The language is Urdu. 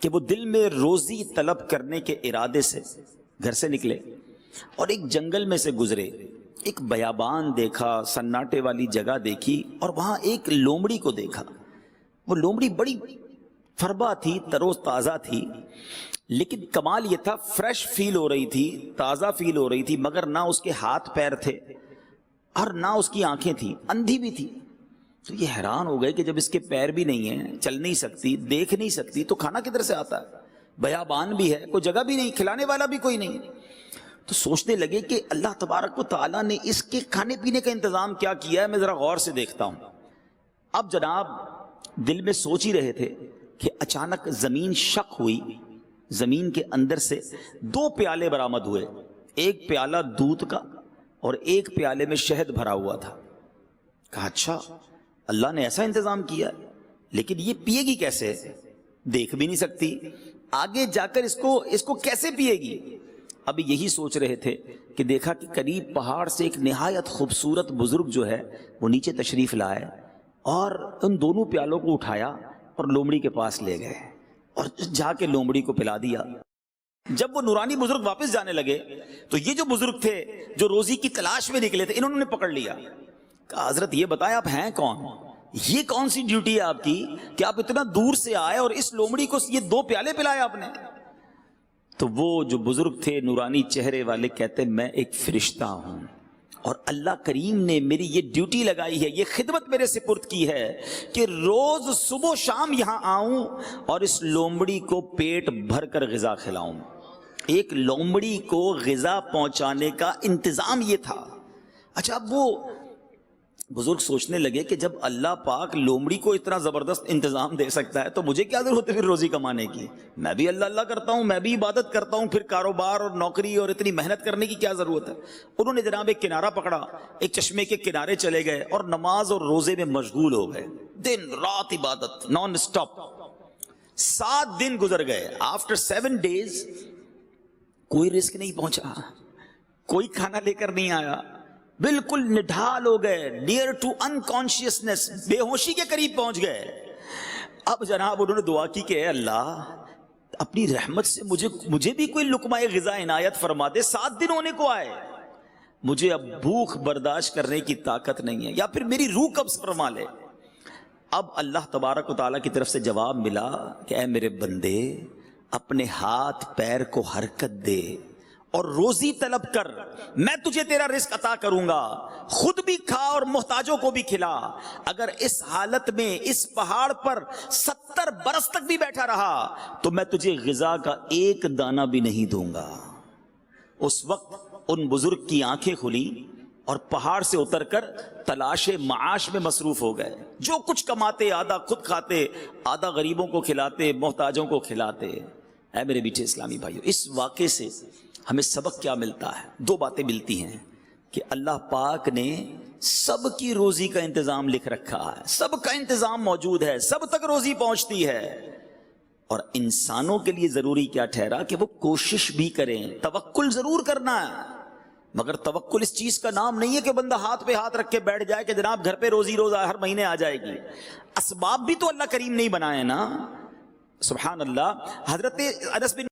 کہ وہ دل میں روزی طلب کرنے کے ارادے سے گھر سے نکلے اور ایک جنگل میں سے گزرے، ایک بیابان دیکھا، سناٹے والی جگہ دیکھی اور وہاں ایک لومڑی کو دیکھا۔ وہ لومڑی بڑی فربا تھی، ترو تازہ تھی، لیکن کمال یہ تھا فریش فیل ہو رہی تھی، تازہ فیل ہو رہی تھی، مگر نہ اس کے ہاتھ پیر تھے اور نہ اس کی آنکھیں تھیں، اندھی بھی تھی۔ تو یہ حیران ہو گئے کہ جب اس کے پیر بھی نہیں ہیں، چل نہیں سکتی، دیکھ نہیں سکتی، تو کھانا کدھر سے آتا ہے؟ بیابان بھی ہے، کوئی جگہ بھی نہیں، کھلانے والا بھی کوئی نہیں۔ تو سوچنے لگے کہ اللہ تبارک و تعالیٰ نے اس کے کھانے پینے کا انتظام کیا کیا ہے، میں ذرا غور سے دیکھتا ہوں۔ اب جناب دل میں سوچ ہی رہے تھے کہ اچانک زمین شق ہوئی، زمین کے اندر سے 2 پیالے برآمد ہوئے، ایک پیالہ دودھ کا اور ایک پیالے میں شہد بھرا ہوا تھا۔ کہا اچھا اللہ نے ایسا انتظام کیا، لیکن یہ پیے گی کیسے؟ دیکھ بھی نہیں سکتی، آگے جا کر اس کو کیسے پیے گی؟ اب یہی سوچ رہے تھے کہ دیکھا کہ قریب پہاڑ سے ایک نہایت خوبصورت بزرگ جو ہے وہ نیچے تشریف لائے اور ان دونوں پیالوں کو اٹھایا اور لومڑی کے پاس لے گئے اور جا کے لومڑی کو پلا دیا۔ جب وہ نورانی بزرگ واپس جانے لگے تو یہ جو بزرگ تھے جو روزی کی تلاش میں نکلے تھے، انہوں نے پکڑ لیا۔ کہا حضرت یہ بتائیں آپ ہیں کون؟ یہ کون سی ڈیوٹی ہے آپ کی کہ آپ اتنا دور سے آئے اور اس لومڑی کو یہ 2 پیالے پلائے آپ نے؟ تو وہ جو بزرگ تھے نورانی چہرے والے کہتے میں ایک فرشتہ ہوں اور اللہ کریم نے میری یہ ڈیوٹی لگائی ہے، یہ خدمت میرے سپرد کی ہے کہ روز صبح و شام یہاں آؤں اور اس لومڑی کو پیٹ بھر کر غذا کھلاؤں۔ ایک لومڑی کو غذا پہنچانے کا انتظام یہ تھا۔ اچھا اب وہ بزرگ سوچنے لگے کہ جب اللہ پاک لومڑی کو اتنا زبردست انتظام دے سکتا ہے تو مجھے کیا ضرورت ہے پھر روزی کمانے کی؟ میں بھی اللہ کرتا ہوں، میں بھی عبادت کرتا ہوں، پھر کاروبار اور نوکری اور اتنی محنت کرنے کی کیا ضرورت ہے؟ انہوں نے جناب ایک کنارہ پکڑا، ایک چشمے کے کنارے چلے گئے اور نماز اور روزے میں مشغول ہو گئے، دن رات عبادت نان سٹاپ۔ 7 دن گزر گئے۔ آفٹر 7 days کوئی رزق نہیں پہنچا، کوئی کھانا لے کر نہیں آیا، بالکل نڈھال ہو گئے، نیئر ٹو انکانشیسنس، بے ہوشی کے قریب پہنچ گئے۔ اب جناب انہوں نے دعا کی کہ اے اللہ اپنی رحمت سے مجھے بھی کوئی لقمہ غذا عنایت فرما دے، 7 دن ہونے کو آئے، مجھے اب بھوک برداشت کرنے کی طاقت نہیں ہے، یا پھر میری روح قبض فرما لے۔ اب اللہ تبارک و تعالیٰ کی طرف سے جواب ملا کہ اے میرے بندے اپنے ہاتھ پیر کو حرکت دے اور روزی طلب کر، میں تجھے تیرا رزق عطا کروں گا، خود بھی کھا اور محتاجوں کو بھی کھلا۔ اگر اس حالت میں اس پہاڑ پر 70 برس تک بھی بیٹھا رہا تو میں تجھے غذا کا ایک دانہ بھی نہیں دوں گا۔ اس وقت ان بزرگ کی آنکھیں کھلی اور پہاڑ سے اتر کر تلاش معاش میں مصروف ہو گئے۔ جو کچھ کماتے آدھا خود کھاتے، آدھا غریبوں کو کھلاتے، محتاجوں کو کھلاتے۔ اے میرے میٹھے اسلامی بھائیو، اس واقعے سے ہمیں سبق کیا ملتا ہے؟ 2 باتیں ملتی ہیں کہ اللہ پاک نے سب کی روزی کا انتظام لکھ رکھا ہے، سب کا انتظام موجود ہے، سب تک روزی پہنچتی ہے، اور انسانوں کے لیے ضروری کیا ٹھہرا کہ وہ کوشش بھی کریں، توکل ضرور کرنا ہے، مگر توکل اس چیز کا نام نہیں ہے کہ بندہ ہاتھ پہ ہاتھ رکھ کے بیٹھ جائے کہ جناب گھر پہ روزی روز ہر مہینے آ جائے گی۔ اسباب بھی تو اللہ کریم نہیں بنائے نا، سبحان اللہ۔ حضرت انس بن